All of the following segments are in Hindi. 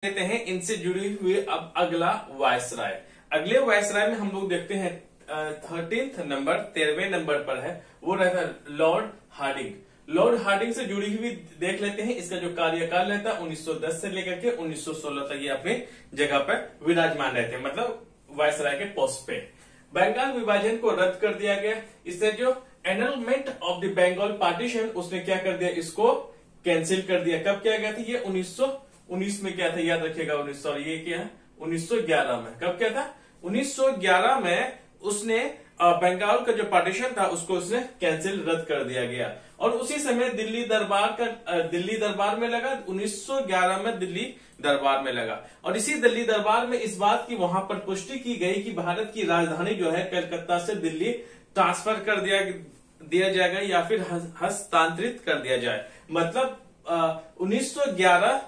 लेते हैं इनसे जुड़ी हुई अब अगला वायसराय। अगले वायसराय में हम लोग देखते हैं 13th नंबर 13वें नंबर पर है, वो रहता है लॉर्ड हार्डिंग। लॉर्ड हार्डिंग से जुड़ी हुई देख लेते हैं। इसका जो कार्यकाल रहता है 1910 से लेकर के 1916 तक ये अपनी जगह पर विराजमान रहते हैं, मतलब वायसराय के पोस्ट पे। बंगाल विभाजन को रद्द कर दिया गया। इससे जो annulment of the Bengal partition उसने क्या कर दिया, इसको कैंसिल कर दिया। कब किया गया था ये 1919 में क्या था, याद रखिएगा। 1911 में। कब क्या था 1911 में उसने बंगाल का जो पार्टीशन था उसको उसने कैंसिल रद्द कर दिया गया। और उसी समय दिल्ली दरबार में लगा। 1911 में दिल्ली दरबार में लगा। और इसी दिल्ली दरबार में इस बात की वहां पर पुष्टि की गई कि भारत की राजधानी जो है कलकत्ता से दिल्ली ट्रांसफर कर दिया जाएगा या फिर हस्तांतरित कर दिया जाए। मतलब 1911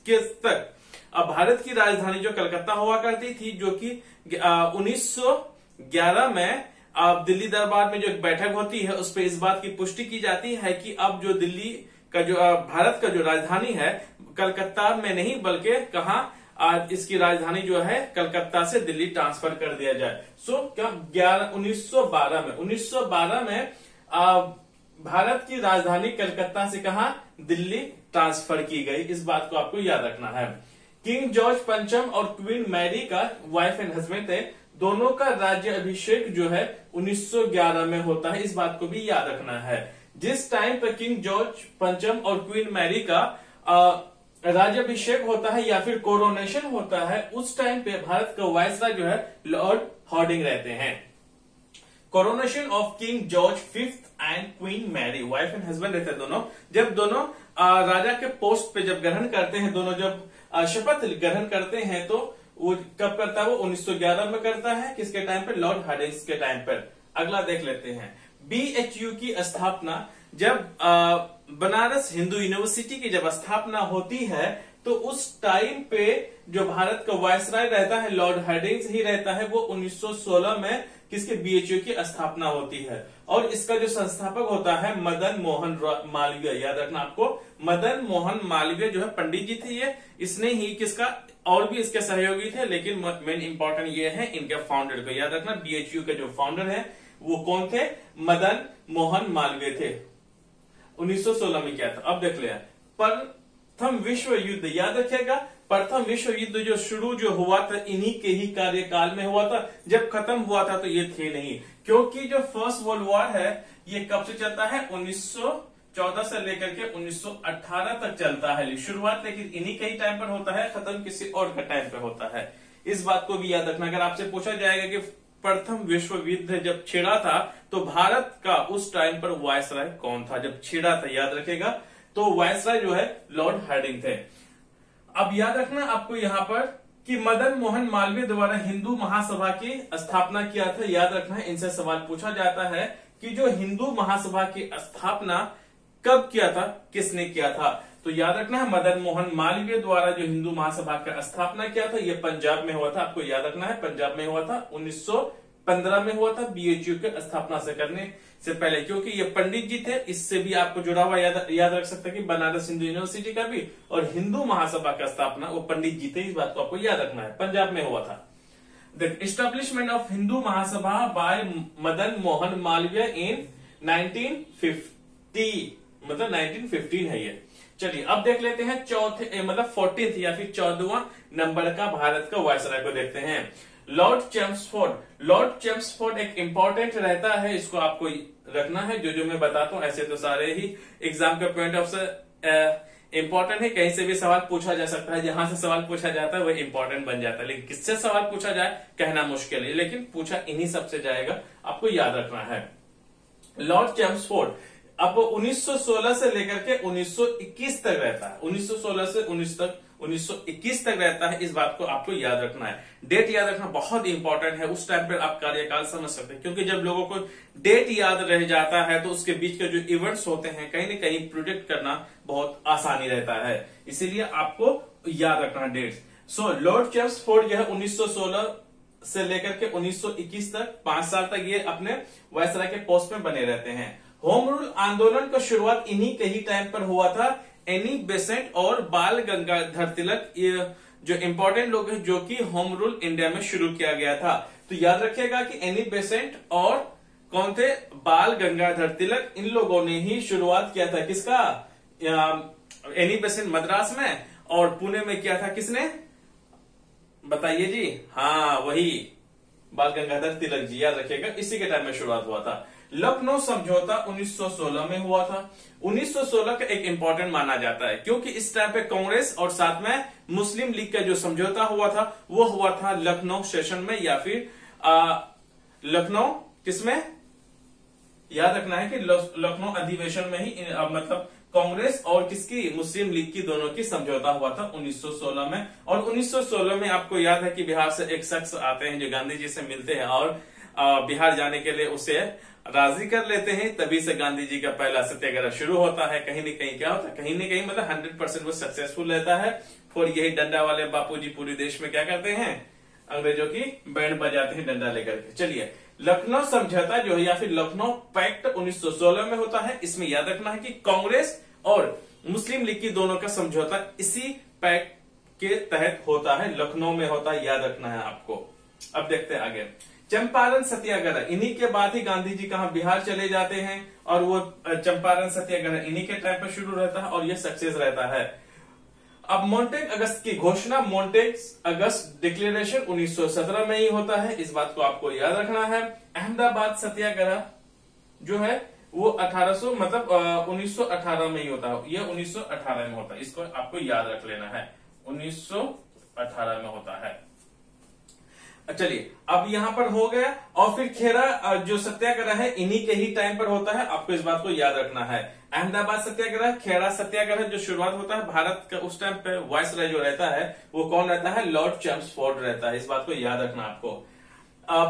के तक अब भारत की राजधानी जो कलकत्ता हुआ करती थी, जो कि 1911 में अब दिल्ली दरबार में जो एक बैठक होती है उस पर इस बात की पुष्टि की जाती है कि अब जो दिल्ली का जो भारत का जो राजधानी है कलकत्ता में नहीं बल्कि कहां इसकी राजधानी जो है कलकत्ता से दिल्ली ट्रांसफर कर दिया जाए। सो क्या 1912 में भारत की राजधानी कलकत्ता से कहा दिल्ली ट्रांसफर की गई। इस बात को आपको याद रखना है। किंग जॉर्ज पंचम और क्वीन मैरी का वाइफ एंड हस्बैंड थे, दोनों का राज्य अभिषेक जो है 1911 में होता है। इस बात को भी याद रखना है। जिस टाइम पर किंग जॉर्ज पंचम और क्वीन मैरी का राज्याभिषेक होता है या फिर कोरोनेशन होता है, उस टाइम पे भारत का वायसराय जो है लॉर्ड हार्डिंग रहते हैं। Coronation of King George fifth and Queen Mary, wife and husband रहते हैं दोनों। जब दोनों राजा के पोस्ट पे जब ग्रहण करते हैं, दोनों जब शपथ ग्रहण करते हैं तो वो कब करता है, वो 1911 में करता है। किसके टाइम पे, लॉर्ड हार्डिंग के टाइम पर। अगला देख लेते हैं BHU की स्थापना। जब बनारस हिंदू यूनिवर्सिटी की जब स्थापना होती है तो उस टाइम पे जो भारत का वायसराय रहता है लॉर्ड हार्डिंग ही रहता है। वो 1916 में किसके BHU की स्थापना होती है। और इसका जो संस्थापक होता है मदन मोहन मालवीय। याद रखना आपको, मदन मोहन मालवीय जो है पंडित जी थे ये। इसने ही किसका, और भी इसके सहयोगी थे, लेकिन मेन इंपॉर्टेंट ये है इनके फाउंडर को याद रखना। BHU के जो फाउंडर है वो कौन थे, मदन मोहन मालवीय थे। 1916 में क्या था, अब देख लिया। प्रथम विश्व युद्ध, याद रखिएगा। प्रथम विश्व युद्ध जो शुरू जो हुआ था इन्हीं के ही कार्यकाल में हुआ था। जब खत्म हुआ था तो ये थे नहीं, क्योंकि जो फर्स्ट वर्ल्ड वॉर है ये कब से चलता है, 1914 से लेकर के 1918 तक चलता है। शुरुआत लेकिन इन्हीं के ही टाइम पर होता है, खत्म किसी और का टाइम पर होता है। इस बात को भी याद रखना। अगर आपसे पूछा जाएगा कि प्रथम विश्व युद्ध जब छिड़ा था तो भारत का उस टाइम पर वायसराय कौन था जब छिड़ा था, याद रखेगा। तो वायसराय जो है लॉर्ड हार्डिंग थे। अब याद रखना आपको यहां पर कि मदन मोहन मालवीय द्वारा हिंदू महासभा की स्थापना किया था। याद रखना है, इनसे सवाल पूछा जाता है कि जो हिंदू महासभा की स्थापना कब किया था, किसने किया था। तो याद रखना है मदन मोहन मालवीय द्वारा जो हिंदू महासभा का स्थापना किया था ये पंजाब में हुआ था। आपको याद रखना है पंजाब में हुआ था। 1915 में हुआ था BHU के स्थापना से करने से पहले, क्योंकि ये पंडित जी थे। इससे भी आपको जुड़ा हुआ याद रख सकते हैं कि बनारस हिंदू यूनिवर्सिटी का भी और हिंदू महासभा का स्थापना वो पंडित जी थे। इस बात को आपको याद रखना है, पंजाब में हुआ था। The establishment of Hindu Mahasabha by Madan Mohan Malviya in 1950, मतलब 1915 है ये। चलिए अब देख लेते हैं चौथे मतलब 14th या फिर 14वां नंबर का भारत का वायसराय को देखते हैं, लॉर्ड चेम्सफोर्ड। लॉर्ड चेम्सफोर्ड एक इंपॉर्टेंट रहता है, इसको आपको रखना है। जो मैं बताता हूं ऐसे तो सारे ही एग्जाम के पॉइंट ऑफ से इंपॉर्टेंट है। कहीं से भी सवाल पूछा जा सकता है, जहां से सवाल पूछा जाता है वह इंपॉर्टेंट बन जाता है। लेकिन किससे सवाल पूछा जाए कहना मुश्किल है, लेकिन पूछा इन्हीं सबसे जाएगा, आपको याद रखना है। लॉर्ड चेम्सफोर्ड अब 1916 से लेकर के 1921 तक रहता है। 1916 से 1921 तक रहता है। इस बात को आपको याद रखना है। डेट याद रखना बहुत इंपॉर्टेंट है। उस टाइम पर आप कार्यकाल समझ सकते हैं, क्योंकि जब लोगों को डेट याद रह जाता है तो उसके बीच के जो इवेंट्स होते हैं कहीं न कहीं प्रिडिक्ट करना बहुत आसानी रहता है। इसीलिए आपको याद रखना डेट। सो लॉर्ड चेम्सफोर्ड जो है 1916 से लेकर के 1921 तक 5 साल तक ये अपने वायसराय के पोस्ट में बने रहते हैं। होम रूल आंदोलन का शुरुआत इन्हीं के ही टाइम पर हुआ था। एनी बेसेंट और बाल गंगाधर तिलक, ये जो इंपॉर्टेंट लोग हैं जो कि होम रूल इंडिया में शुरू किया गया था। तो याद रखिएगा कि एनी बेसेंट और कौन थे, बाल गंगाधर तिलक, इन लोगों ने ही शुरुआत किया था किसका, एनी बेसेंट मद्रास में, और पुणे में किया था किसने, बताइए जी, हाँ वही बाल गंगाधर तिलक जी, याद रखिएगा इसी के टाइम में शुरुआत हुआ था। लखनऊ समझौता 1916 में हुआ था। 1916 का एक इंपॉर्टेंट माना जाता है क्योंकि इस टाइम पे कांग्रेस और साथ में मुस्लिम लीग का जो समझौता हुआ था वो हुआ था लखनऊ सेशन में, या फिर लखनऊ किसमें, याद रखना है कि लखनऊ अधिवेशन में ही मतलब कांग्रेस और किसकी, मुस्लिम लीग की, दोनों की समझौता हुआ था 1916 में। और 1916 में आपको याद है कि बिहार से एक शख्स आते हैं जो गांधी जी से मिलते हैं और बिहार जाने के लिए उसे राजी कर लेते हैं, तभी से गांधी जी का पहला सत्याग्रह शुरू होता है। कहीं न कहीं क्या होता है, कहीं न कहीं मतलब 100% वो सक्सेसफुल रहता है। और यही डंडा वाले बापूजी पूरे देश में क्या करते हैं, अंग्रेजों की बैंड बजाते हैं डंडा लेकर के। चलिए, लखनऊ समझौता जो है या फिर लखनऊ पैक्ट 1916 में होता है। इसमें याद रखना है कि कांग्रेस और मुस्लिम लीग की दोनों का समझौता इसी पैक्ट के तहत होता है, लखनऊ में होता है, याद रखना है आपको। अब देखते हैं आगे, चंपारण सत्याग्रह, इन्हीं के बाद ही गांधी जी कहां, बिहार चले जाते हैं और वो चंपारण सत्याग्रह इन्हीं के टाइम पर शुरू रहता है और ये सक्सेस रहता है। अब मोन्टेग अगस्त की घोषणा, मोन्टेग अगस्त डिक्लेरेशन 1917 में ही होता है, इस बात को आपको याद रखना है। अहमदाबाद सत्याग्रह जो है वो 1800 मतलब 1918 में ही होता है, ये 1918 में होता है, इसको आपको याद रख लेना है, 1918 में होता है। चलिए, अब यहां पर हो गया। और फिर खेरा जो सत्याग्रह है इन्हीं के ही टाइम पर होता है, आपको इस बात को याद रखना है। अहमदाबाद सत्याग्रह, खेरा सत्याग्रह जो शुरुआत होता है, भारत का उस टाइम पे वायसराय जो रहता है वो कौन रहता है, लॉर्ड चैम्सफोर्ड रहता है, इस बात को याद रखना आपको।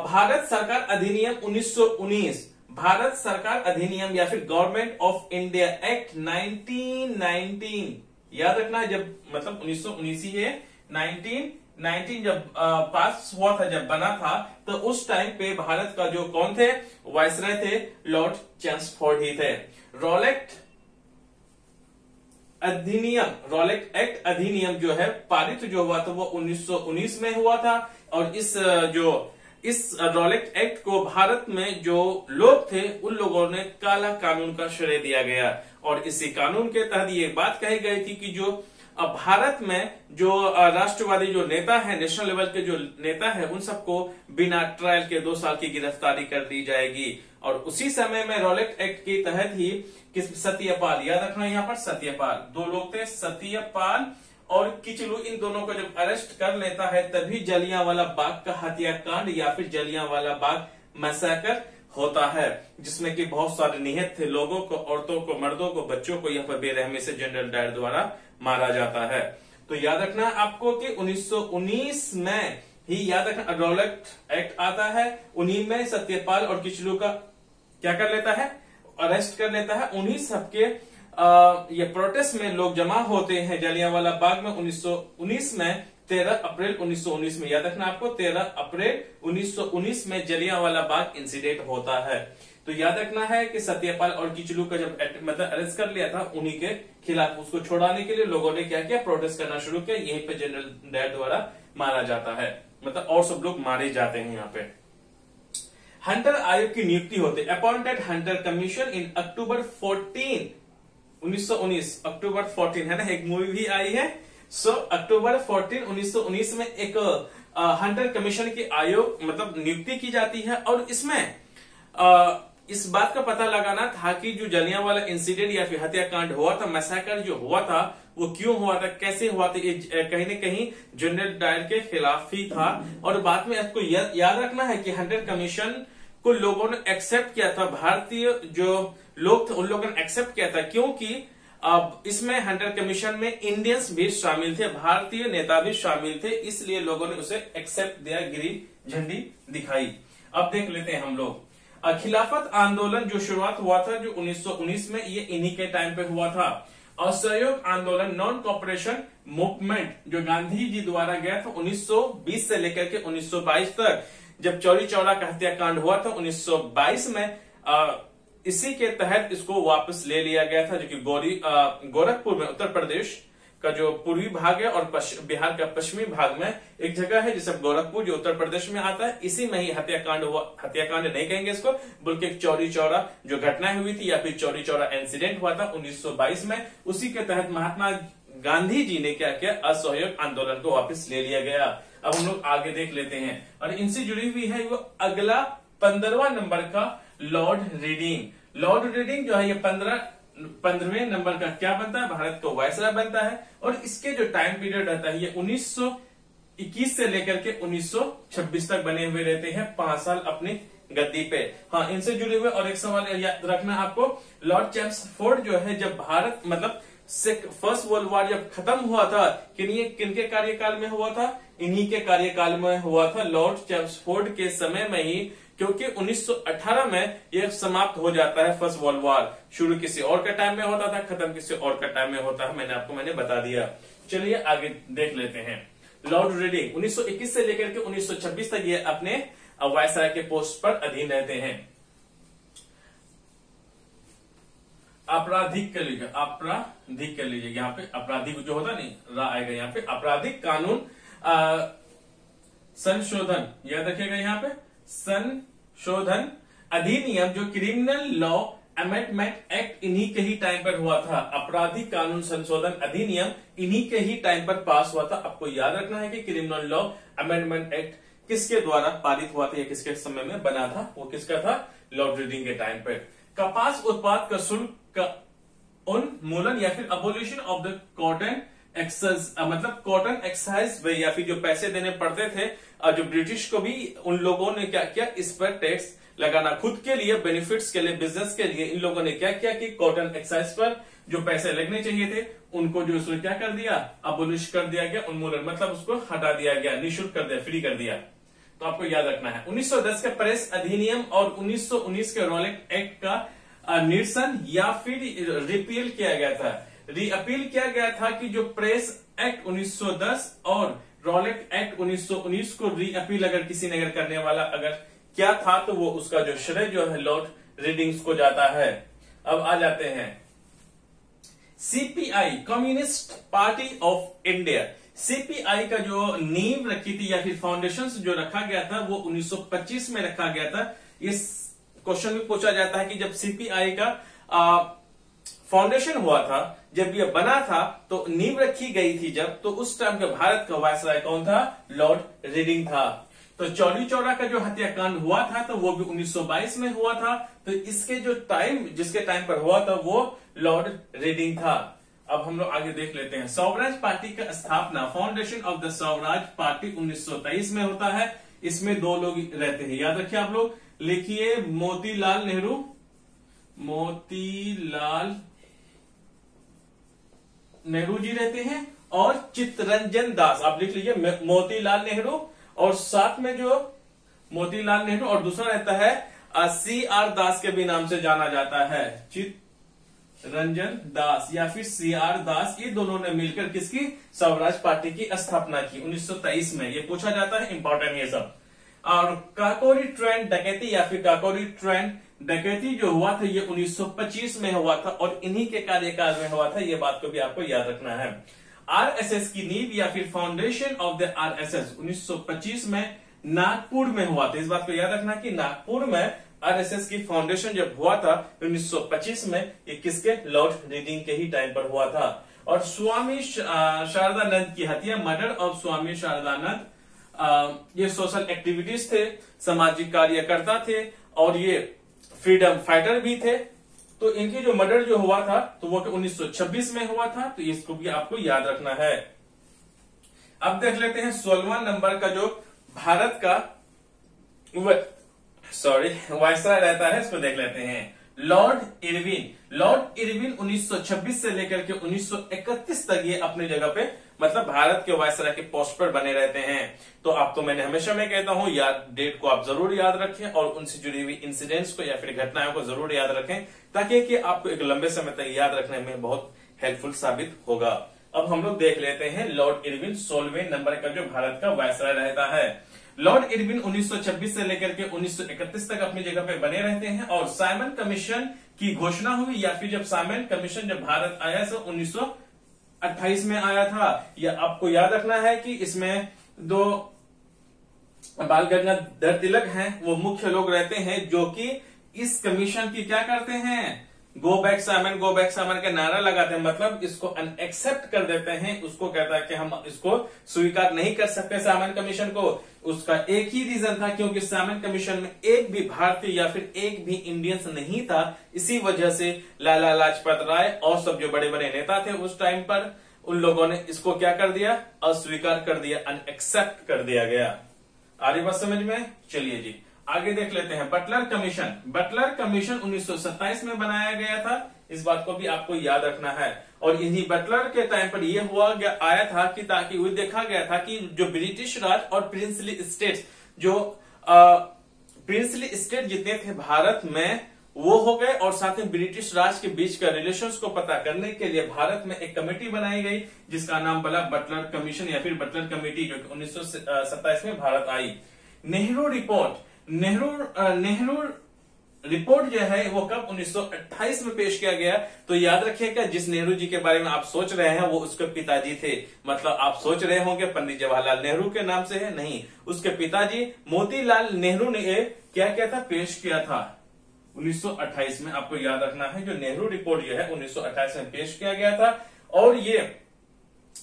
भारत सरकार अधिनियम 1919, भारत सरकार अधिनियम या फिर गवर्नमेंट ऑफ इंडिया एक्ट 1919, याद रखना है, जब मतलब 1919 ही है, 1919 जब पास हुआ था, जब बना था, तो उस टाइम पे भारत का जो कौन थे, वायसराय थे, लॉर्ड चैम्सफोर्ड ही थे। रॉलेट अधिनियम, रॉलेट एक्ट अधिनियम जो है पारित जो हुआ था वो 1919 में हुआ था। और इस रॉलेट एक्ट को भारत में जो लोग थे उन लोगों ने काला कानून का श्रेय दिया गया, और इसी कानून के तहत ये बात कही गई थी कि जो भारत में जो राष्ट्रवादी जो नेता है, नेशनल लेवल के जो नेता है, उन सबको बिना ट्रायल के 2 साल की गिरफ्तारी कर दी जाएगी। और उसी समय में रॉलेट एक्ट के तहत ही सत्यपाल, याद रखना यहाँ पर सत्यपाल, 2 लोग थे, सत्यपाल और किचलू, इन दोनों को जब अरेस्ट कर लेता है तभी जलियांवाला बाग का हत्याकांड या फिर जलियांवाला बाग मैसेकर होता है, जिसमें कि बहुत सारे निहत थे लोगों को, औरतों को, मर्दों को, बच्चों को यहाँ पर बेरहमी से जनरल डायर द्वारा मारा जाता है। तो याद रखना आपको कि 1919 में ही याद रखना रॉलेट एक्ट आता है, उन्हीं में सत्यपाल और किचलू का क्या कर लेता है, अरेस्ट कर लेता है। उन्हीं सबके ये प्रोटेस्ट में लोग जमा होते हैं जलियांवाला बाग में 1919 में, 13 अप्रैल 1919 में, याद रखना आपको 13 अप्रैल 1919 में जलियांवाला बाग इंसिडेंट होता है। तो याद रखना है कि सत्यपाल और किचलू का जब मतलब अरेस्ट कर लिया था, उन्हीं के खिलाफ उसको छुड़ाने के लिए लोगों ने क्या किया, प्रोटेस्ट करना शुरू किया, यहीं पे जनरल डायर द्वारा मारा जाता है, मतलब और सब लोग मारे जाते हैं यहाँ पे। हंटर आयोग की नियुक्ति होती है, अपॉइंटेड हंटर कमीशन इन अक्टूबर 14 1919, अक्टूबर 14 है ना, एक मूवी भी आई है। सो अक्टूबर 14 1919 में एक हंटर कमीशन की आयोग मतलब नियुक्ति की जाती है, और इसमें इस बात का पता लगाना था कि जो जलियांवाला इंसिडेंट या फिर हत्याकांड हुआ था, मैसेकर जो हुआ था, वो क्यों हुआ था, कैसे हुआ था, ये कहीं न कहीं जनरल डायर के खिलाफ ही था। और बाद में आपको याद रखना है कि हंटर कमीशन को लोगों ने एक्सेप्ट किया था, भारतीय जो लोग थे उन लोगों ने एक्सेप्ट किया था, क्योंकि अब इसमें हंटर कमीशन में इंडियंस भी शामिल थे, भारतीय नेता भी शामिल थे, इसलिए लोगों ने उसे एक्सेप्ट दिया, ग्रीन झंडी दिखाई। अब देख लेते हैं हम लोग खिलाफत आंदोलन जो शुरुआत हुआ था जो 1919 में, ये इन्हीं के टाइम पे हुआ था। असहयोग आंदोलन, नॉन कॉपरेशन मूवमेंट जो गांधी जी द्वारा गया था 1920 से लेकर के 1922 तक, जब चौरी चौरा का हत्याकांड हुआ था 1922 में, इसी के तहत इसको वापस ले लिया गया था, जो कि गोरखपुर में उत्तर प्रदेश का जो पूर्वी भाग है और बिहार का पश्चिमी भाग में एक जगह है जिसे गोरखपुर, जो उत्तर प्रदेश में आता है। इसी में ही हत्याकांड हुआ, हत्याकांड नहीं कहेंगे इसको, बल्कि एक चौरी चौरा जो घटना हुई थी या फिर चौरी चौरा इंसिडेंट हुआ था 1922 में। उसी के तहत महात्मा गांधी जी ने क्या किया, असहयोग आंदोलन को वापस ले लिया गया। अब हम लोग आगे देख लेते हैं, और इनसे जुड़ी हुई है वो अगला 15वां नंबर का लॉर्ड रीडिंग। लॉर्ड रीडिंग जो है ये 15वें नंबर का क्या बनता है, भारत का वायसराय बनता है। और इसके जो टाइम पीरियड रहता है ये 1921 से लेकर के 1926 तक बने हुए रहते हैं, 5 साल अपनी गद्दी पे। हाँ, इनसे जुड़े हुए और एक सवाल याद रखना आपको, लॉर्ड चेम्सफोर्ड जो है, जब भारत मतलब फर्स्ट वर्ल्ड वॉर जब खत्म हुआ था, किनके कार्यकाल में हुआ था, इन्हीं के कार्यकाल में हुआ था, लॉर्ड चेम्सफोर्ड के समय में ही, क्योंकि 1918 में यह समाप्त हो जाता है फर्स्ट वर्ल्ड वॉर। शुरू किसी और के टाइम में होता था, खत्म किसी और के टाइम में होता है, मैंने बता दिया। चलिए आगे देख लेते हैं। लॉर्ड रीडिंग 1921 से लेकर के 1926 तक ये अपने वायसराय के पोस्ट पर अधीन रहते हैं। आपराधिक कर लीजिए, यहाँ पे आपराधिक जो होता नहीं, रा आएगा यहाँ पे, आपराधिक कानून संशोधन, याद रखिएगा यहाँ पे, संशोधन अधिनियम, जो क्रिमिनल लॉ अमेंडमेंट एक्ट इन्हीं के ही टाइम पर हुआ था। आपराधिक कानून संशोधन अधिनियम इन्हीं के ही टाइम पर पास हुआ था। आपको याद रखना है कि क्रिमिनल लॉ अमेंडमेंट एक्ट किसके द्वारा पारित हुआ था या किसके समय में बना था, वो किसका था, लॉर्ड रीडिंग के टाइम पर। कपास उत्पाद का शुल्क का उन्मूलन या फिर abolition of the cotton excise, मतलब कॉटन एक्साइज या फिर जो पैसे देने पड़ते थे, जो ब्रिटिश को भी, उन लोगों ने क्या किया, इस पर टैक्स लगाना, खुद के लिए, बेनिफिट्स के लिए, बिजनेस के लिए, इन लोगों ने क्या किया कि कॉटन एक्साइज पर जो पैसे लगने चाहिए थे उनको जो उसने क्या कर दिया, अबोलिश कर दिया गया, उन्मूलन मतलब उसको हटा दिया गया, निःशुल्क कर दिया, फ्री कर दिया। तो आपको याद रखना है 1910 के प्रेस अधिनियम और 1919 के रॉलेट एक्ट का निरसन या फिर रिपील किया गया था, रीअपील किया गया था, कि जो प्रेस एक्ट 1910 और रॉलेट एक्ट 1919 को रीअपील अगर किसी ने अगर करने वाला अगर क्या था, तो वो उसका जो श्रेय जो है लॉर्ड रीडिंग्स को जाता है। अब आ जाते हैं CPI, communist party of India. CPI का जो नींव रखी थी या फिर फाउंडेशन जो रखा गया था वो 1925 में रखा गया था। इस क्वेश्चन भी पूछा जाता है कि जब सीपीआई का फाउंडेशन हुआ था, जब ये बना था, तो नींव रखी गई थी जब, तो उस टाइम का भारत का वायसराय कौन था, लॉर्ड रीडिंग था। तो चौरी चौरा का जो हत्याकांड हुआ था तो वो भी 1922 में हुआ था। तो इसके जो टाइम, जिसके टाइम पर हुआ था, वो लॉर्ड रीडिंग था। अब हम लोग आगे देख लेते हैं। स्वराज पार्टी का स्थापना, foundation of the Swaraj party 1923 में होता है। इसमें 2 लोग रहते हैं, याद रखिए आप लोग, लिखिए मोतीलाल नेहरू जी रहते हैं और चित्तरंजन दास, आप लिख लीजिए मोतीलाल नेहरू, और साथ में जो मोतीलाल नेहरू और दूसरा रहता है CR दास के भी नाम से जाना जाता है, चित्तरंजन दास या फिर CR दास। ये दोनों ने मिलकर किसकी, स्वराज पार्टी की स्थापना की 1923 में। ये पूछा जाता है, इंपॉर्टेंट ये सब। और काकोरी ट्रेन डकैती या फिर काकोरी ट्रेन डकैती जो हुआ था ये 1925 में हुआ था और इन्हीं के कार्यकाल में हुआ था। ये बात को भी आपको याद रखना है। आरएसएस की नींव या फिर फाउंडेशन ऑफ द आरएसएस 1925 में नागपुर में हुआ था। इस बात को याद रखना कि नागपुर में आरएसएस की फाउंडेशन जब हुआ था 1925 में, ये किसके, लॉर्ड रीडिंग के ही टाइम पर हुआ था। और स्वामी शारदानंद की हत्या, मर्डर ऑफ स्वामी शारदानंद, ये सोशल एक्टिविटीज थे, सामाजिक कार्यकर्ता थे और ये फ्रीडम फाइटर भी थे। तो इनकी जो मर्डर जो हुआ था तो वो 1926 में हुआ था। तो इसको भी आपको याद रखना है। अब देख लेते हैं 16वां नंबर का जो भारत का वायसराय रहता है, इसको देख लेते हैं। Lord Irwin. लॉर्ड इरविन 1926 से लेकर के 1931 तक ये अपनी जगह पे मतलब भारत के वायसराय के पोस्ट पर बने रहते हैं। तो आपको मैंने हमेशा मैं कहता हूं याद, डेट को आप जरूर याद रखें और उनसे जुड़ी हुई इंसिडेंट्स को या फिर घटनाओं को जरूर याद रखें, ताकि कि आपको एक लंबे समय तक याद रखने में बहुत हेल्पफुल साबित होगा। अब हम लोग देख लेते हैं लॉर्ड इरविन 16वें नंबर का जो भारत का वायसराय रहता है। लॉर्ड इरविन 1926 से लेकर के 1931 तक अपनी जगह पे बने रहते हैं और साइमन कमीशन की घोषणा हुई, या फिर जब साइमन कमीशन जब भारत आया तो 1928 में आया था। यह आपको याद रखना है कि इसमें दो बाल गंगाधर तिलक हैं, वो मुख्य लोग रहते हैं जो कि इस कमीशन की क्या करते हैं, गो बैक साइमन का नारा लगाते हैं, मतलब इसको अनएक्सेप्ट कर देते हैं। उसको कहता है कि हम इसको स्वीकार नहीं कर सकते साइमन कमीशन को। उसका एक ही रीजन था, क्योंकि साइमन कमीशन में एक भी भारतीय या फिर एक भी इंडियंस नहीं था। इसी वजह से लाला लाजपत राय और सब जो बड़े बड़े नेता थे उस टाइम पर, उन लोगों ने इसको क्या कर दिया, अस्वीकार कर दिया, अनएक्सेप्ट कर दिया गया। आ रही बात समझ में? चलिए जी आगे देख लेते हैं। बटलर कमीशन 1927 में बनाया गया था, इस बात को भी आपको याद रखना है। और इन्हीं बटलर के टाइम पर यह आया था कि ताकि वो देखा गया था कि जो ब्रिटिश राज और प्रिंसली स्टेट्स, जो प्रिंसली स्टेट जितने थे भारत में वो हो गए, और साथ में ब्रिटिश राज के बीच का रिलेशंस को पता करने के लिए भारत में एक कमेटी बनाई गई जिसका नाम पड़ा बटलर कमीशन या फिर बटलर कमेटी, जो कि 1927 में भारत आई। नेहरू रिपोर्ट जो है वो कब 1928 में पेश किया गया। तो याद रखिएगा, जिस नेहरू जी के बारे में आप सोच रहे हैं वो उसके पिताजी थे। मतलब आप सोच रहे होंगे पंडित जवाहरलाल नेहरू के नाम से है, नहीं, उसके पिताजी मोतीलाल नेहरू ने क्या किया था, पेश किया था 1928 में। आपको याद रखना है, जो नेहरू रिपोर्ट जो है 1928 में पेश किया गया था, और ये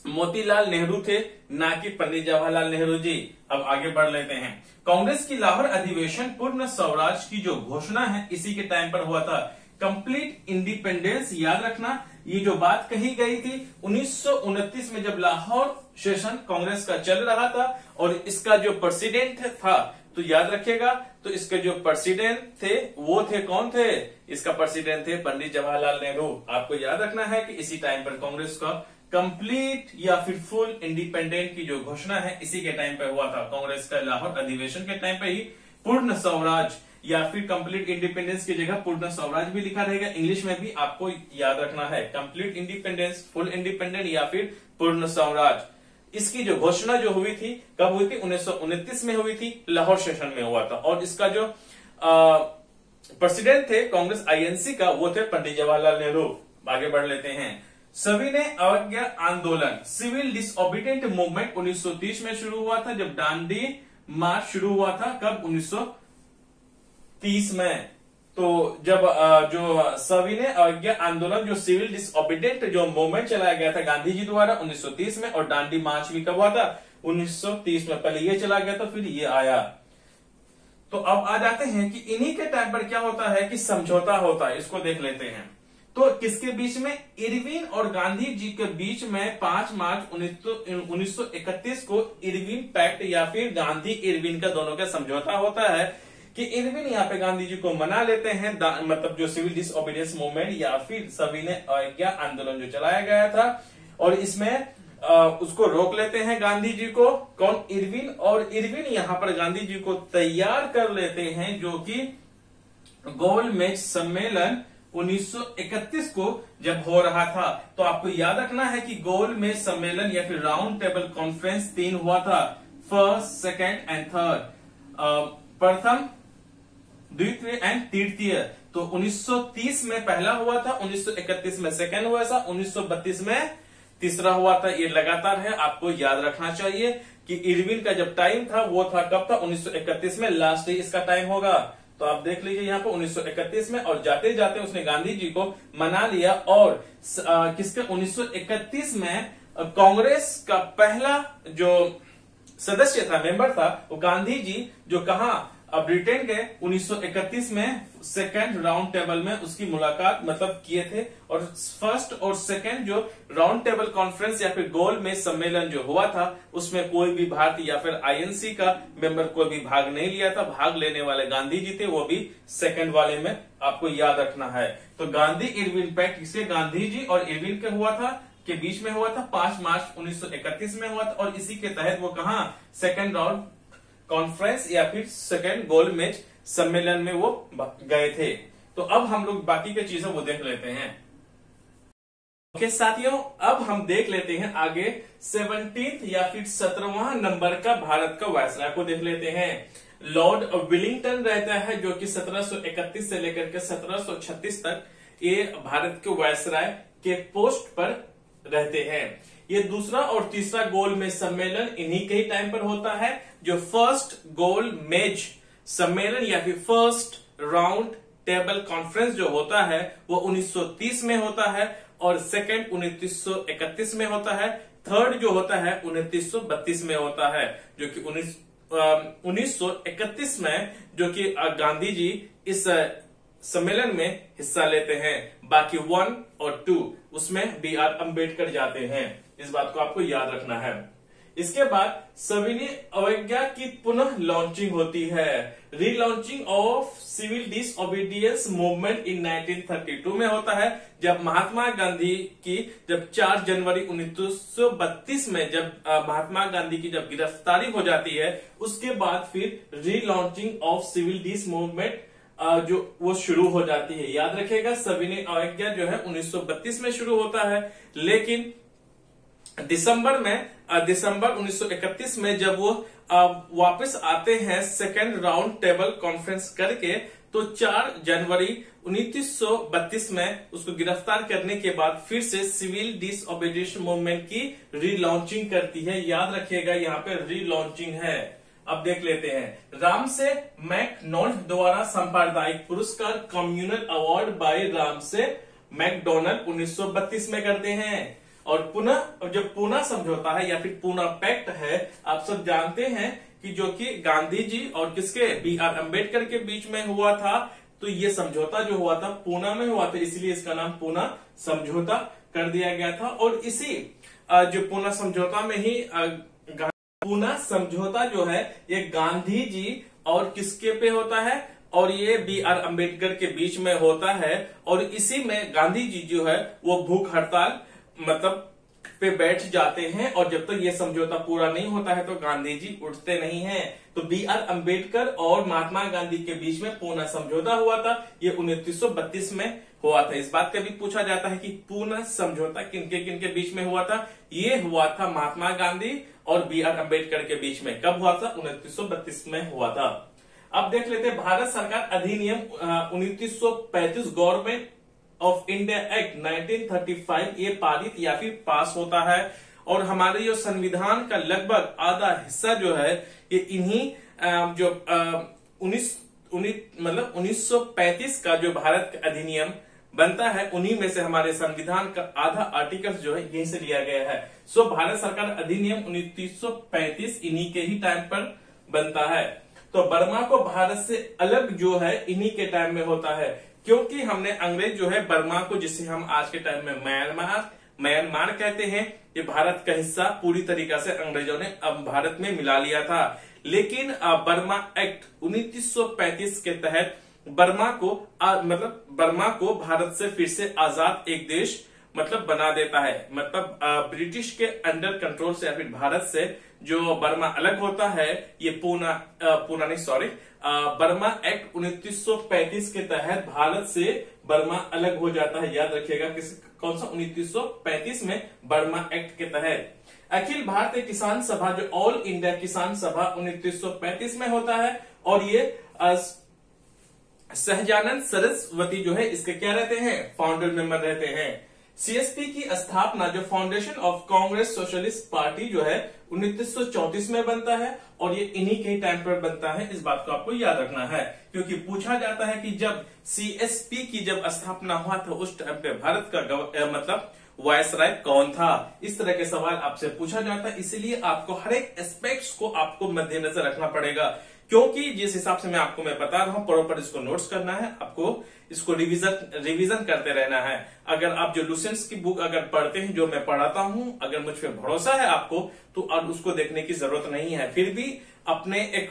मोतीलाल नेहरू थे, ना कि पंडित जवाहरलाल नेहरू जी। अब आगे बढ़ लेते हैं। कांग्रेस की लाहौर अधिवेशन पूर्ण स्वराज की जो घोषणा है इसी के टाइम पर हुआ था। कंप्लीट इंडिपेंडेंस, याद रखना, ये जो बात कही गई थी 1929 में जब लाहौर सेशन कांग्रेस का चल रहा था, और इसका जो प्रेसिडेंट था, तो याद रखिएगा, तो इसके जो प्रेसिडेंट थे वो थे, कौन थे, इसका प्रेसिडेंट थे पंडित जवाहरलाल नेहरू। आपको याद रखना है कि इसी टाइम पर कांग्रेस का कंप्लीट या फिर फुल इंडिपेंडेंट की जो घोषणा है इसी के टाइम पे हुआ था। कांग्रेस का लाहौर अधिवेशन के टाइम पे ही पूर्ण स्वराज या फिर कंप्लीट इंडिपेंडेंस की जगह पूर्ण स्वराज भी लिखा रहेगा। इंग्लिश में भी आपको याद रखना है, कंप्लीट इंडिपेंडेंस, फुल इंडिपेंडेंट या फिर पूर्ण स्वराज। इसकी जो घोषणा जो हुई थी कब हुई थी, 1929 में हुई थी, लाहौर सेशन में हुआ था। और इसका जो प्रेसिडेंट थे कांग्रेस आईएनसी का, वो थे पंडित जवाहरलाल नेहरू। आगे बढ़ लेते हैं। सविनय अवज्ञा आंदोलन, सिविल डिसओबीडिएंट मूवमेंट 1930 में शुरू हुआ था, जब दांडी मार्च शुरू हुआ था, कब 1930 में। तो जब जो सविनय अवज्ञा आंदोलन, जो सिविल डिसओबीडिएंट जो मूवमेंट चलाया गया था गांधी जी द्वारा 1930 में, और दांडी मार्च भी कब हुआ था, 1930 में। पहले ये चला गया था, फिर ये आया। तो अब आ जाते हैं कि इन्हीं के टाइम पर क्या होता है कि समझौता होता है, इसको देख लेते हैं। तो किसके बीच में, इरविन और गांधी जी के बीच में 5 मार्च 1931 को इरविन पैक्ट या फिर गांधी इरविन का दोनों का समझौता होता है कि इरविन यहाँ पे गांधी जी को मना लेते हैं, मतलब जो सिविल डिसओबीडियंस मूवमेंट या फिर सविनय अवज्ञा आंदोलन जो चलाया गया था, और इसमें उसको रोक लेते हैं गांधी जी को, कौन, इरविन। और इरविन यहाँ पर गांधी जी को तैयार कर लेते हैं, जो कि गोलमेज सम्मेलन 1931 को जब हो रहा था। तो आपको याद रखना है कि गोलमेज सम्मेलन या फिर राउंड टेबल कॉन्फ्रेंस 3 हुआ था, फर्स्ट, सेकेंड एंड थर्ड, प्रथम, द्वितीय एंड तृतीय। तो 1930 में पहला हुआ था, 1931 में सेकेंड हुआ था, 1932 में तीसरा हुआ था। ये लगातार है, आपको याद रखना चाहिए कि इरविन का जब टाइम था वो था कब था, 1931 में, लास्ट इसका टाइम होगा। तो आप देख लीजिए यहाँ पे 1931 में, और जाते जाते उसने गांधी जी को मना लिया। और किसके 1931 में कांग्रेस का पहला जो सदस्य था, मेंबर था, वो गांधी जी, जो कहा ब्रिटेन के 1931 में सेकेंड राउंड टेबल में उसकी मुलाकात मतलब किए थे। और फर्स्ट और सेकेंड जो राउंड टेबल कॉन्फ्रेंस या फिर गोल में सम्मेलन जो हुआ था, उसमें कोई भी भारतीय या फिर आईएनसी का मेंबर कोई भी भाग नहीं लिया था। भाग लेने वाले गांधी जी थे, वो भी सेकेंड वाले में, आपको याद रखना है। तो गांधी इरविन पैक्ट किसके, गांधी जी और इरविन का हुआ था, के बीच में हुआ था, 5 मार्च 1931 में हुआ था। और इसी के तहत वो कहा, सेकेंड राउंड कॉन्फ्रेंस या फिर सेकेंड गोलमेज सम्मेलन में वो गए थे। तो अब हम लोग बाकी की चीजें वो देख लेते हैं। ओके साथियों, अब हम देख लेते हैं आगे 17th या फिर 17वां नंबर का भारत का वायसराय को देख लेते हैं। लॉर्ड विलिंगटन रहता है, जो कि 1731 से लेकर के 1736 तक ये भारत के वायसराय के पोस्ट पर रहते हैं। ये दूसरा और तीसरा गोल मेज सम्मेलन इन्हीं के ही टाइम पर होता है। जो फर्स्ट गोल मेज सम्मेलन या फिर फर्स्ट राउंड टेबल कॉन्फ्रेंस जो होता है वो 1930 में होता है और सेकंड 1931 में होता है। थर्ड जो होता है 1932 में होता है, जो कि 1931 में जो कि गांधी जी इस सम्मेलन में हिस्सा लेते हैं। बाकी 1 और 2 उसमें BR अम्बेडकर जाते हैं। इस बात को आपको याद रखना है। इसके बाद सविनय अवज्ञा की पुनः लॉन्चिंग होती है। Relaunching of civil disobedience movement in 1932 में होता है, जब महात्मा गांधी की 4 जनवरी 1932 में जब महात्मा गांधी की जब गिरफ्तारी हो जाती है, उसके बाद फिर relaunching of civil dish movement जो वो शुरू हो जाती है। याद रखिएगा, सविनय अवज्ञा जो है 1932 में शुरू होता है, लेकिन दिसंबर 1931 में जब वो वापस आते हैं सेकेंड राउंड टेबल कॉन्फ्रेंस करके, तो 4 जनवरी 1932 में उसको गिरफ्तार करने के बाद फिर से सिविल डिसओबीडियंस मूवमेंट की रीलॉन्चिंग करती है। याद रखिएगा, यहाँ पे रीलॉन्चिंग है। अब देख लेते हैं, रामसे मैकडोनाल्ड द्वारा सांप्रदायिक पुरस्कार communal award bye Ramsay McDonald 1932 में करते हैं। और पुनः जो पूना समझौता है या फिर पूना पैक्ट है, आप सब जानते हैं कि जो कि गांधी जी और किसके BR अम्बेडकर के बीच में हुआ था। तो ये समझौता जो हुआ था पूना में हुआ था, इसलिए इसका नाम पूना समझौता कर दिया गया था। और इसी जो पूना समझौता में ही पूना समझौता जो है ये गांधी जी और किसके पे होता है, और ये BR अम्बेडकर के बीच में होता है। और इसी में गांधी जी जो है वो भूख हड़ताल मतलब पे बैठ जाते हैं, और जब तक ये समझौता पूरा नहीं होता है तो गांधी जी उठते नहीं हैं। तो BR अम्बेडकर और महात्मा गांधी के बीच में पूना समझौता हुआ था, ये 1932 में हुआ था। इस बात का भी पूछा जाता है कि पूना समझौता किनके किनके बीच में हुआ था। ये हुआ था महात्मा गांधी और BR अम्बेडकर के बीच में। कब हुआ था? 1932 में हुआ था। अब देख लेते हैं भारत सरकार अधिनियम 1935 गवर्नमेंट ऑफ इंडिया एक्ट 1935 ये पारित या फिर पास होता है। और हमारे जो संविधान का लगभग आधा हिस्सा जो है ये इन्हीं जो 1935 का जो भारत का अधिनियम बनता है, उन्हीं में से हमारे संविधान का आधा आर्टिकल जो है यहीं से लिया गया है। सो भारत सरकार अधिनियम 1935 इन्हीं के ही टाइम पर बनता है। तो बर्मा को भारत से अलग जो है इन्हीं के टाइम में होता है, क्योंकि हमने अंग्रेज जो है बर्मा को, जिसे हम आज के टाइम में म्यांमार कहते हैं, ये भारत का हिस्सा पूरी तरीका से अंग्रेजों ने अब भारत में मिला लिया था। लेकिन बर्मा एक्ट 1935 के तहत बर्मा को भारत से फिर से आजाद एक देश बना देता है। ब्रिटिश के अंडर कंट्रोल से या फिर भारत से जो बर्मा अलग होता है, ये बर्मा एक्ट 1935 के तहत भारत से बर्मा अलग हो जाता है। याद रखिएगा कौन सा? 1935 में बर्मा एक्ट के तहत। अखिल भारतीय किसान सभा जो ऑल इंडिया किसान सभा 1935 में होता है, और ये सहजानंद सरस्वती जो है इसके क्या रहते हैं? फाउंडर मेंबर रहते हैं। CSP की स्थापना जो foundation of Congress socialist party जो है 1934 में बनता है, और ये इन्हीं के टाइम पर बनता है। इस बात को आपको याद रखना है, क्योंकि पूछा जाता है कि जब CSP की जब स्थापना हुआ था उस टाइम पे भारत का वायसराय कौन था? इस तरह के सवाल आपसे पूछा जाता है। इसलिए आपको हर एक एस्पेक्ट्स को आपको मद्देनजर रखना पड़ेगा, क्योंकि जिस हिसाब से मैं बता रहा हूं प्रॉपर इसको नोट्स करना है, आपको इसको रिवीजन करते रहना है। अगर आप जो लुसेंट्स की बुक अगर पढ़ते हैं, जो मैं पढ़ाता हूं, अगर मुझ पर भरोसा है आपको, तो अब उसको देखने की जरूरत नहीं है। फिर भी अपने एक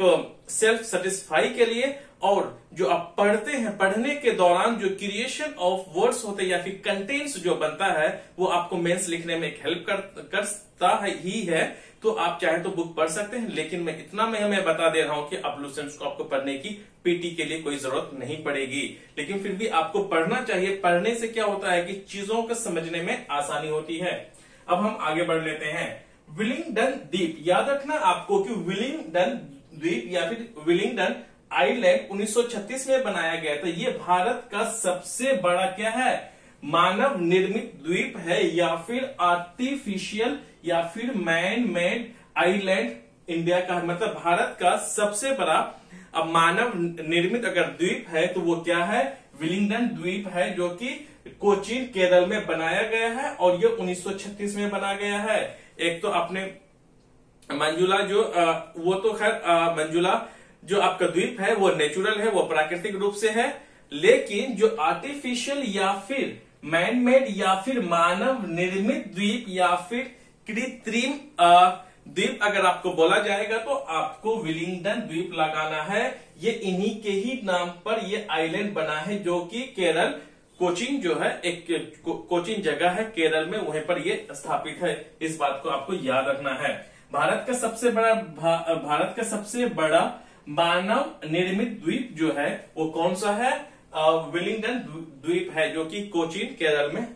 सेल्फ सेटिस्फाई के लिए, और जो आप पढ़ते हैं, पढ़ने के दौरान जो क्रिएशन ऑफ वर्ड्स होते हैं या फिर कंटेंट्स जो बनता है, वो आपको मेंस लिखने में एक हेल्प ही है तो आप चाहे तो बुक पढ़ सकते हैं, लेकिन मैं इतना मैं बता दे रहा हूं कि अब्लूशंस को आपको पढ़ने की पीटी के लिए कोई जरूरत नहीं पड़ेगी, लेकिन फिर भी आपको पढ़ना चाहिए। पढ़ने से क्या होता है कि चीजों को समझने में आसानी होती है। अब हम आगे बढ़ लेते हैं। विलिंगडन द्वीप, याद रखना आपको कि विलिंगडन द्वीप या फिर विलिंगडन आइलैंड 1936 में बनाया गया था। ये भारत का सबसे बड़ा क्या है, मानव निर्मित द्वीप है या फिर आर्टिफिशियल या फिर मैन मेड आइलैंड इंडिया का, मतलब भारत का सबसे बड़ा अब मानव निर्मित अगर द्वीप है तो वो क्या है, विलिंगडन द्वीप है, जो कि कोचीन केरल में बनाया गया है और ये 1936 में बना गया है। एक तो आपने मंजुला जो वो तो खैर मंजुला जो आपका द्वीप है वो नेचुरल है, वो प्राकृतिक रूप से है, लेकिन जो आर्टिफिशियल या फिर मैन मेड या फिर मानव निर्मित द्वीप या फिर कृत्रिम द्वीप अगर आपको बोला जाएगा तो आपको विलिंगडन द्वीप लगाना है। ये इन्हीं के ही नाम पर ये आइलैंड बना है, जो कि केरल कोचीन जो है एक कोचीन जगह है केरल में, वहीं पर ये स्थापित है। इस बात को आपको याद रखना है। भारत का सबसे बड़ा मानव निर्मित द्वीप जो है वो कौन सा है, विलिंगडन द्वीप है, जो कि कोचीन केरल में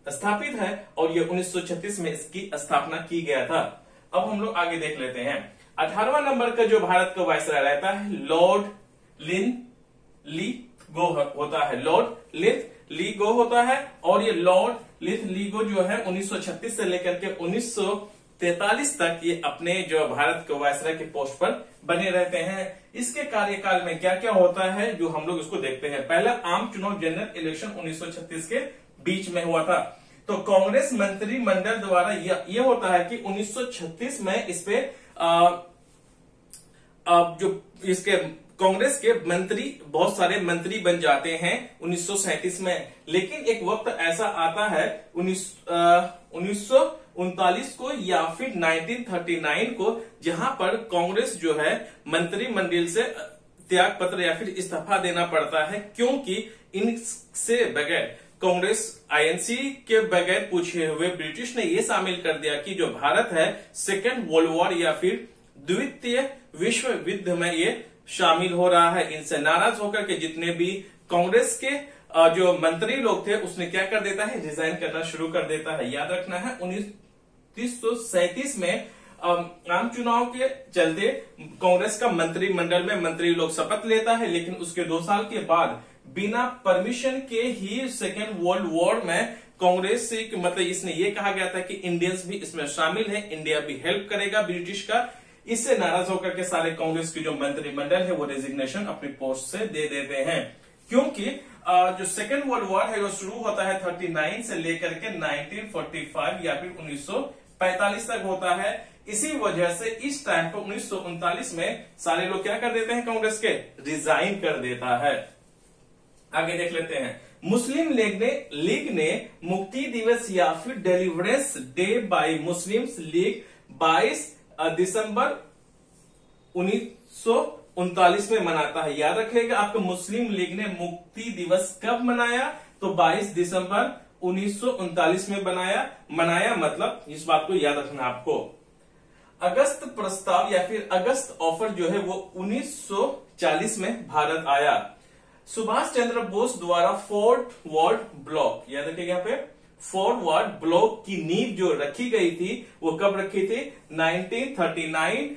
स्थापित है और ये 1936 में इसकी स्थापना की गया था। अब हम लोग आगे देख लेते हैं। 18वां नंबर का जो भारत का वायसराय रहता है लॉर्ड लिथगो होता है, लॉर्ड लिथगो होता है, और ये लॉर्ड लिथगो जो है 1936 से लेकर के 1943 तक ये अपने जो भारत के वायसराय के पोस्ट पर बने रहते हैं। इसके कार्यकाल में क्या क्या होता है जो हम लोग इसको देखते हैं। पहला आम चुनाव जनरल इलेक्शन 1936 के बीच में हुआ था। तो कांग्रेस मंत्रिमंडल द्वारा यह होता है कि 1936 में इस पे जो इसके कांग्रेस के मंत्री बहुत सारे मंत्री बन जाते हैं 1937 में, लेकिन एक वक्त ऐसा आता है 1939 को या फिर 1939 को, जहां पर कांग्रेस जो है मंत्रिमंडल से त्याग पत्र या फिर इस्तीफा देना पड़ता है, क्योंकि इनसे बगैर कांग्रेस आईएनसी के बगैर पूछे हुए ब्रिटिश ने यह शामिल कर दिया कि जो भारत है सेकेंड वर्ल्ड वॉर या फिर द्वितीय विश्व युद्ध में ये शामिल हो रहा है। इनसे नाराज होकर के जितने भी कांग्रेस के जो मंत्री लोग थे उसने क्या कर देता है, रिजाइन करना शुरू कर देता है। याद रखना है 1937 में आम चुनाव के चलते कांग्रेस का मंत्रिमंडल में मंत्री लोग शपथ लेता है, लेकिन उसके 2 साल के बाद बिना परमिशन के ही सेकेंड वर्ल्ड वॉर में कांग्रेस से, मतलब इसने ये कहा गया था कि इंडियंस भी इसमें शामिल है, इंडिया भी हेल्प करेगा ब्रिटिश का। इससे नाराज होकर के सारे कांग्रेस की जो मंत्रिमंडल है वो रेजिग्नेशन अपनी पोस्ट से दे देते हैं, क्योंकि जो सेकेंड वर्ल्ड वॉर है वो शुरू होता है 39 से लेकर के 1945 या फिर 1945 तक होता है। इसी वजह से इस टाइम पर 1939 में सारे लोग क्या कर देते हैं, कांग्रेस के रिजाइन कर देता है। आगे देख लेते हैं। मुस्लिम लीग ने मुक्ति दिवस या फिर deliverance day bye Muslims league 22 दिसंबर 1939 में मनाता है। याद रखिएगा आपका मुस्लिम लीग ने मुक्ति दिवस कब मनाया, तो 22 दिसंबर 1939 में मनाया, मतलब इस बात को याद रखना आपको। अगस्त प्रस्ताव या फिर अगस्त ऑफर जो है वो 1940 में भारत आया। सुभाष चंद्र बोस द्वारा फोर्ट वर्ल्ड ब्लॉक, याद रखिएगा यहाँ पे फोर्ट वर्ल्ड ब्लॉक की नींव जो रखी गई थी वो कब रखी थी, 1939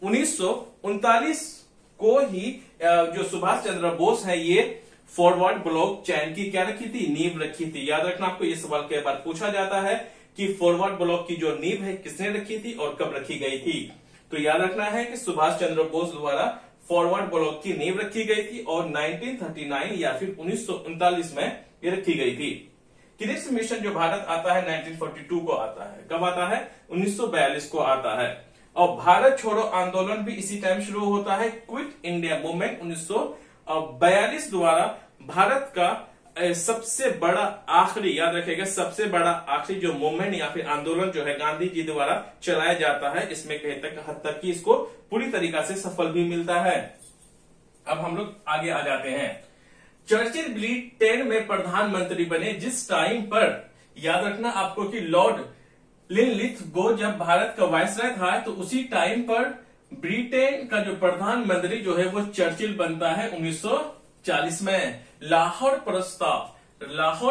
1939 को ही जो सुभाष चंद्र बोस है ये फॉरवर्ड ब्लॉक चैन की क्या रखी थी, नींव रखी थी। याद रखना आपको, ये सवाल कई बार पूछा जाता है कि फॉरवर्ड ब्लॉक की जो नींव है किसने रखी थी और कब रखी गई थी। तो याद रखना है कि सुभाष चंद्र बोस द्वारा फॉरवर्ड ब्लॉक की नींव रखी गई थी और 1939 या फिर 1939 में ये रखी गई थी। क्रिप्स मिशन जो भारत आता है 1942 को आता है। कब आता है, 1942 को आता है। और भारत छोड़ो आंदोलन भी इसी टाइम शुरू होता है। क्विट इंडिया मूवमेंट 1942 द्वारा भारत का सबसे बड़ा आखिरी, याद रखिएगा, सबसे बड़ा आखिरी जो मूवमेंट या फिर आंदोलन जो है गांधी जी द्वारा चलाया जाता है। इसमें कहीं तक हद तक कि इसको पूरी तरीका से सफल भी मिलता है। अब हम लोग आगे आ जाते हैं। चर्चिल ब्रिटेन में प्रधानमंत्री बने जिस टाइम पर, याद रखना आपको कि लॉर्ड लिनलिथगो जब भारत का वायसराय था तो उसी टाइम पर ब्रिटेन का जो प्रधानमंत्री जो है वो चर्चिल बनता है 1940 में। लाहौर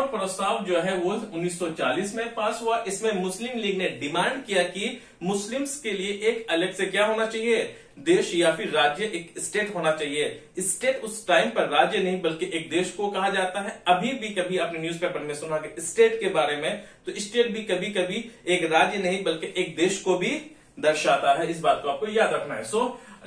प्रस्ताव जो है वो 1940 में पास हुआ। इसमें मुस्लिम लीग ने डिमांड किया कि मुस्लिम्स के लिए एक अलग से क्या होना चाहिए, देश या फिर राज्य, एक स्टेट होना चाहिए। स्टेट उस टाइम पर राज्य नहीं बल्कि एक देश को कहा जाता है। अभी भी कभी आपने न्यूज़पेपर में सुना कि स्टेट के बारे में, तो स्टेट भी कभी कभी एक राज्य नहीं बल्कि एक देश को भी दर्शाता है। इस बात को आपको याद रखना है।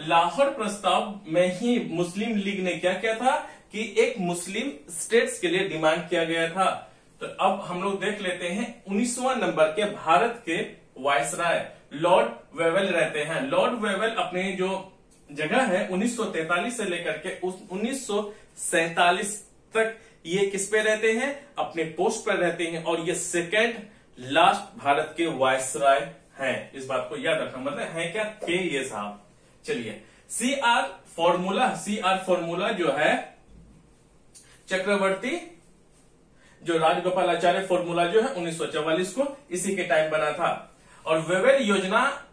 लाहौर प्रस्ताव में ही मुस्लिम लीग ने क्या किया था कि एक मुस्लिम स्टेट्स के लिए डिमांड किया गया था। तो अब हम लोग देख लेते हैं 19वां नंबर के भारत के वायसराय लॉर्ड वेवेल रहते हैं। लॉर्ड वेवेल अपने जो जगह है 1943 से लेकर के 1947 तक ये किस पे रहते हैं, अपने पोस्ट पर रहते हैं, और ये सेकेंड लास्ट भारत के वायसराय हैं। इस बात को याद रखना, मतलब है क्या, थे ये साहब। चलिए CR फॉर्मूला जो है चक्रवर्ती जो राजगोपालाचार्य फॉर्मूला जो है 1944 को इसी के टाइम बना था। और वेवेल योजना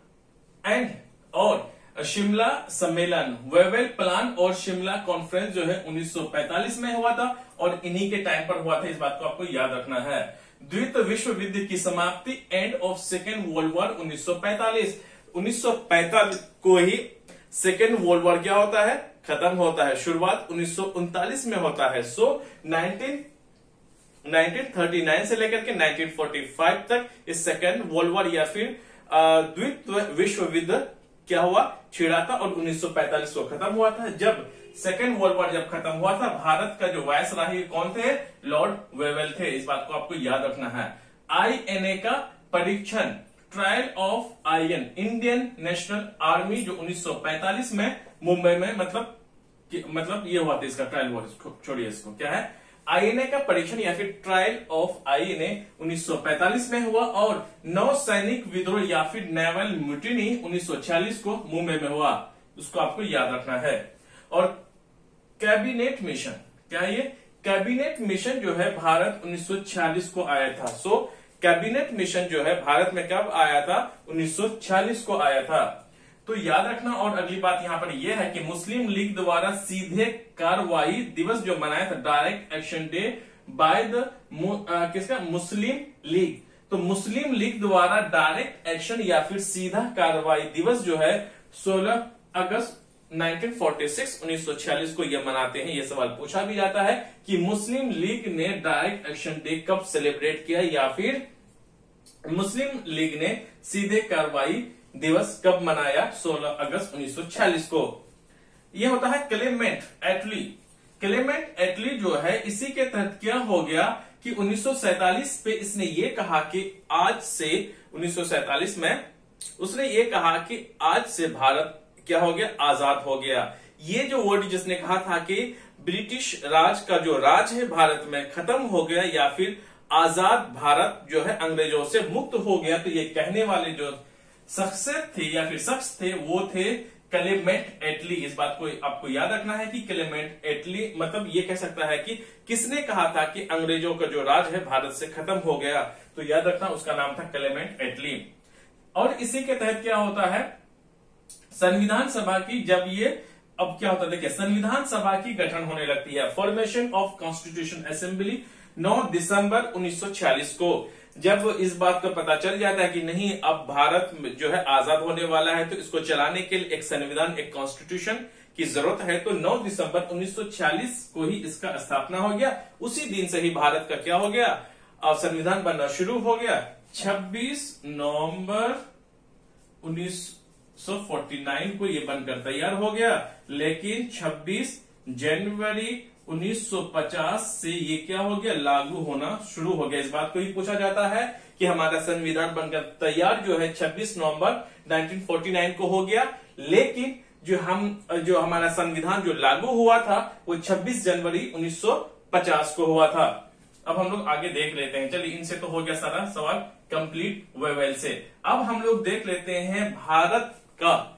और शिमला सम्मेलन, वेवेल प्लान और शिमला कॉन्फ्रेंस जो है 1945 में हुआ था और इन्हीं के टाइम पर हुआ था। इस बात को आपको याद रखना है। द्वितीय विश्व युद्ध की समाप्ति, end of second world war 1945 को ही सेकेंड वर्ल्ड वॉर क्या होता है, खत्म होता है। शुरुआत 1939 में होता है। 1939 से लेकर के 1945 तक इस सेकेंड वर्ल्ड वॉर या फिर द्वितीय विश्व युद्ध क्या हुआ, छिड़ा था और 1945 को खत्म हुआ था। जब सेकेंड वर्ल्ड वॉर जब खत्म हुआ था, भारत का जो वायसराय कौन थे, लॉर्ड वेवेल थे। इस बात को आपको याद रखना है। INA का परीक्षण, trial of IN, Indian national army, जो 1945 में मुंबई में मतलब ये हुआ था, इसका ट्रायल हुआ। छोड़िए इसको, क्या है, INA का परीक्षण या फिर ट्रायल ऑफ INA 1945 में हुआ। और नौ सैनिक विद्रोह या फिर नेवल म्यूटिनी 1946 को मुंबई में हुआ। उसको आपको याद रखना है। और कैबिनेट मिशन, क्या ये कैबिनेट मिशन जो है भारत 1946 को आया था। कैबिनेट मिशन जो है भारत में कब आया था, 1946 को आया था। तो याद रखना। और अगली बात यहां पर यह है कि मुस्लिम लीग द्वारा सीधे कार्रवाई दिवस जो मनाया था, direct action day by the किसका, मुस्लिम लीग। तो मुस्लिम लीग द्वारा डायरेक्ट एक्शन या फिर सीधा कार्रवाई दिवस जो है 16 अगस्त 1946 को यह मनाते हैं। यह सवाल पूछा भी जाता है कि मुस्लिम लीग ने डायरेक्ट एक्शन डे कब सेलिब्रेट किया या फिर मुस्लिम लीग ने सीधे कार्रवाई दिवस कब मनाया, 16 अगस्त 1946 को। यह होता है क्लेमेंट एटली। क्लेमेंट एटली जो है, इसी के तहत क्या हो गया कि 1947 पे इसने ये कहा कि आज से 1947 में उसने ये कहा कि आज से भारत क्या हो गया, आजाद हो गया। ये जो वर्ड जिसने कहा था कि ब्रिटिश राज का जो राज है भारत में खत्म हो गया या फिर आजाद भारत जो है अंग्रेजों से मुक्त हो गया, तो ये कहने वाले जो शख्सियत थे या फिर शख्स थे वो थे क्लेमेंट एटली। इस बात को आपको याद रखना है कि क्लेमेंट एटली मतलब ये कह सकता है कि किसने कहा था कि अंग्रेजों का जो राज है भारत से खत्म हो गया, तो याद रखना उसका नाम था क्लेमेंट एटली। और इसी के तहत क्या होता है, संविधान सभा की जब ये अब क्या होता है, देखिए संविधान सभा की गठन होने लगती है। फॉर्मेशन ऑफ कॉन्स्टिट्यूशन असेंबली 9 दिसंबर 1946 को। जब इस बात को पता चल जाता है कि नहीं अब भारत जो है आजाद होने वाला है, तो इसको चलाने के लिए एक संविधान, एक कॉन्स्टिट्यूशन की जरूरत है, तो 9 दिसंबर 1946 को ही इसका स्थापना हो गया। उसी दिन से ही भारत का क्या हो गया, अब संविधान बनना शुरू हो गया। 26 नवंबर 1949 को ये बनकर तैयार हो गया, लेकिन 26 जनवरी 1950 से ये क्या हो गया, लागू होना शुरू हो गया। इस बात को ही पूछा जाता है कि हमारा संविधान बनकर तैयार जो है 26 नवंबर 1949 को हो गया, लेकिन जो हमारा संविधान जो लागू हुआ था वो 26 जनवरी 1950 को हुआ था। अब हम लोग आगे देख लेते हैं। चलिए इनसे तो हो गया सारा सवाल कंप्लीट वेवेल से। अब हम लोग देख लेते हैं भारत का,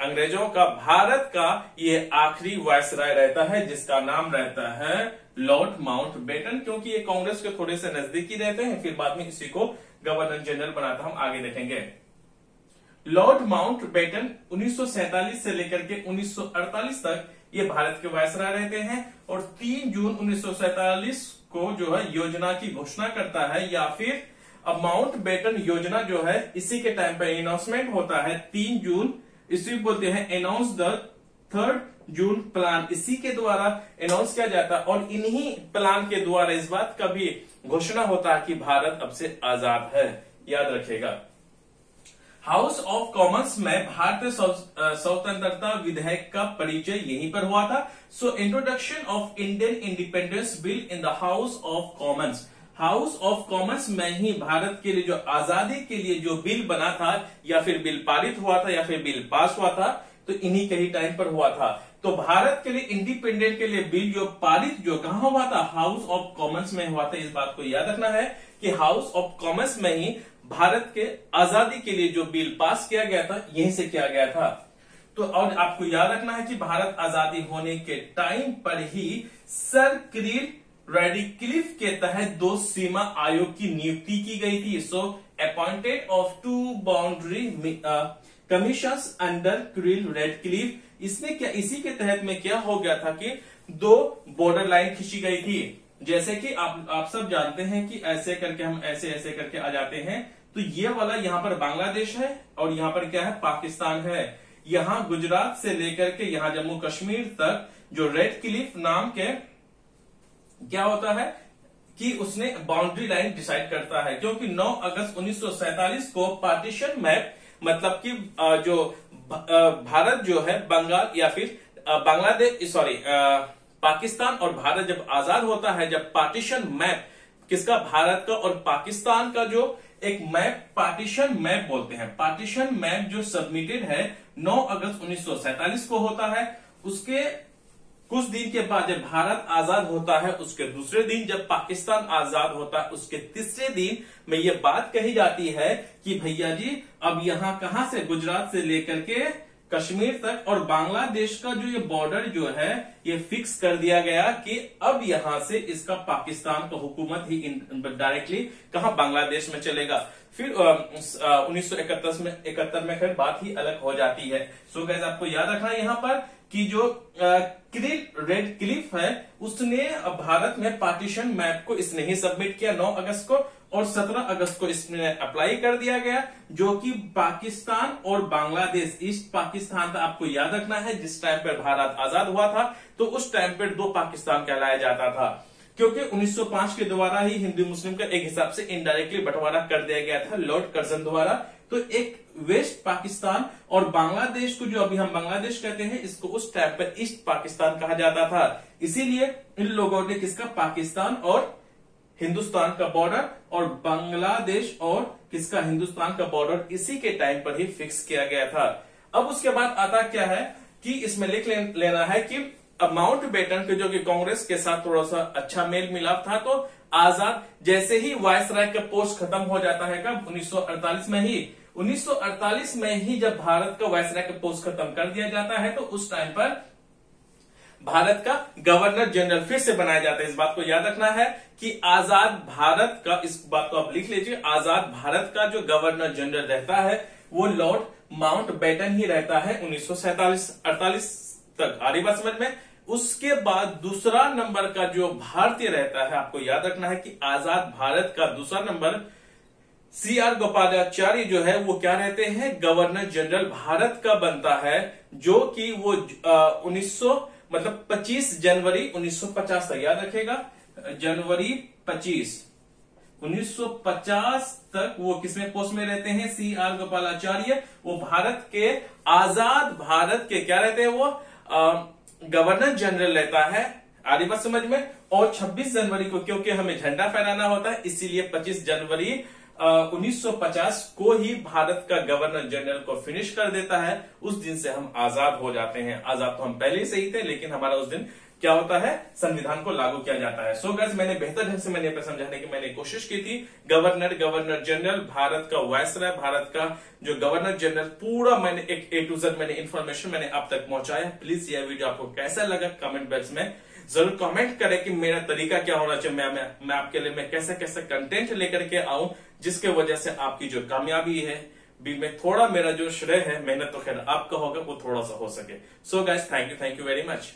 अंग्रेजों का भारत का ये आखिरी वायसराय रहता है जिसका नाम रहता है लॉर्ड माउंटबेटन, क्योंकि ये कांग्रेस के थोड़े से नजदीकी रहते हैं, फिर बाद में इसी को गवर्नर जनरल बना था, हम आगे देखेंगे। लॉर्ड माउंटबेटन 1947 से लेकर के 1948 तक ये भारत के वायसराय रहते हैं और 3 जून 1947 को जो है योजना की घोषणा करता है, या फिर अब माउंटबेटन योजना जो है इसी के टाइम पर अनाउंसमेंट होता है 3 जून, इसी बोलते हैं announce the 3rd June plan, इसी के द्वारा अनाउंस किया जाता है और इन्हीं प्लान के द्वारा इस बात का भी घोषणा होता है कि भारत अब से आजाद है, याद रखिएगा। हाउस ऑफ कॉमन्स में भारतीय स्वतंत्रता विधेयक का परिचय यहीं पर हुआ था। So introduction of Indian independence bill in the house of Commons, house of Commons में ही भारत के लिए जो आजादी के लिए जो बिल बना था या फिर बिल पारित हुआ था या फिर बिल पास हुआ था, तो इन्हीं के ही टाइम पर हुआ था। तो भारत के लिए इंडिपेंडेंट के लिए बिल जो पारित जो कहां हुआ था, हाउस ऑफ कॉमन्स में हुआ था। इस बात को याद रखना है कि हाउस ऑफ कॉमन्स में ही भारत के आजादी के लिए जो बिल पास किया गया था यहीं से किया गया था। तो और आपको याद रखना है कि भारत आजादी होने के टाइम पर ही सर किरिल रेडक्लिफ के तहत 2 सीमा आयोग की नियुक्ति की गई थी। So appointed of 2 boundary commissions under Cyril Radcliffe, इसने क्या इसी के तहत में क्या हो गया था कि 2 बॉर्डर लाइन खींची गई थी। जैसे कि आप सब जानते हैं कि ऐसे करके हम ऐसे ऐसे करके आ जाते हैं, तो ये वाला यहाँ पर बांग्लादेश है और यहाँ पर क्या है, पाकिस्तान है। यहाँ गुजरात से लेकर के यहाँ जम्मू कश्मीर तक जो रेड क्लिफ नाम के क्या होता है कि उसने बाउंड्री लाइन डिसाइड करता है, क्योंकि 9 अगस्त 1947 को पार्टीशन मैप, मतलब कि जो भारत जो है बंगाल या फिर बांग्लादेश सॉरी पाकिस्तान और भारत जब आजाद होता है, जब पार्टीशन मैप किसका, भारत का और पाकिस्तान का जो एक मैप पार्टीशन मैप बोलते हैं, पार्टीशन मैप जो सबमिटेड है 9 अगस्त 1947 को होता है। उसके कुछ दिन के बाद जब भारत आजाद होता है, उसके दूसरे दिन जब पाकिस्तान आजाद होता है, उसके तीसरे दिन में ये बात कही जाती है कि भैया जी अब यहां कहां से, गुजरात से लेकर के कश्मीर तक और बांग्लादेश का जो ये बॉर्डर जो है ये फिक्स कर दिया गया कि अब यहां से इसका पाकिस्तान का हुकूमत ही डायरेक्टली कहां, बांग्लादेश में चलेगा। फिर 1971 में फिर बात ही अलग हो जाती है। सो गाइस आपको याद रखना है यहाँ पर कि जो किरिल रेडक्लिफ है उसने भारत में पार्टीशन मैप को इसने ही सबमिट किया 9 अगस्त को, और 17 अगस्त को इसमें अप्लाई कर दिया गया, जो कि पाकिस्तान और बांग्लादेश, ईस्ट पाकिस्तान था। आपको याद रखना है जिस टाइम पर भारत आजाद हुआ था तो उस टाइम पर 2 पाकिस्तान कहलाया जाता था, क्योंकि 1905 के द्वारा ही हिंदू मुस्लिम का एक हिसाब से इनडायरेक्टली बंटवारा कर दिया गया था लॉर्ड कर्जन द्वारा। तो एक वेस्ट पाकिस्तान और बांग्लादेश को, जो अभी हम बांग्लादेश कहते हैं, इसको उस टाइम पर ईस्ट पाकिस्तान कहा जाता था। इसीलिए इन लोगों ने किसका, पाकिस्तान और हिंदुस्तान का बॉर्डर और बांग्लादेश और किसका, हिंदुस्तान का बॉर्डर इसी के टाइम पर ही फिक्स किया गया था। अब उसके बाद आता क्या है कि इसमें लिख लेना है कि अब माउंटबेटन के जो कि कांग्रेस के साथ थोड़ा सा अच्छा मेल मिलाप था, तो आजाद जैसे ही वायसराय का पोस्ट खत्म हो जाता है, कब, 1948 में ही, 1948 में ही जब भारत का वायसराय का पोस्ट खत्म कर दिया जाता है, तो उस टाइम पर भारत का गवर्नर जनरल फिर से बनाया जाता है। इस बात को याद रखना है कि आजाद भारत का, इस बात को आप लिख लीजिए, आजाद भारत का जो गवर्नर जनरल रहता है वो लॉर्ड माउंटबेटन ही रहता है 1947-48 तक। आ रही बात समझ में। उसके बाद दूसरा नंबर का जो भारतीय रहता है, आपको याद रखना है कि आजाद भारत का दूसरा नंबर CR गोपालाचारी जो है वो क्या रहते हैं, गवर्नर जनरल भारत का बनता है, जो कि वो 25 जनवरी 1950 तक, याद रखेगा, जनवरी 25 1950 तक वो किसमें पोस्ट में रहते हैं, CR गोपालाचार्य। वो भारत के, आजाद भारत के क्या रहते हैं, वो गवर्नर जनरल रहता है। आ रही बात समझ में। और 26 जनवरी को, क्योंकि हमें झंडा फहराना होता है, इसीलिए 25 जनवरी 1950 को ही भारत का गवर्नर जनरल को फिनिश कर देता है। उस दिन से हम आजाद हो जाते हैं। आजाद तो हम पहले से ही थे, लेकिन हमारा उस दिन क्या होता है, संविधान को लागू किया जाता है। सो गाइस, मैंने बेहतर ढंग से मैंने समझाने की मैंने कोशिश की थी। गवर्नर जनरल, भारत का वायसराय, भारत का जो गवर्नर जनरल, पूरा मैंने एक A to Z मैंने इन्फॉर्मेशन मैंने आप तक पहुंचाया। प्लीज यह वीडियो आपको कैसा लगा कमेंट बॉक्स में जरूर कमेंट करें कि मेरा तरीका क्या होना चाहिए, मैं आपके लिए मैं कैसे कैसे कंटेंट लेकर के आऊं जिसके वजह से आपकी जो कामयाबी है भी में थोड़ा मेरा जो श्रेय है, मेहनत तो खैर आपका होगा, वो थोड़ा सा हो सके। So guys, thank you very much.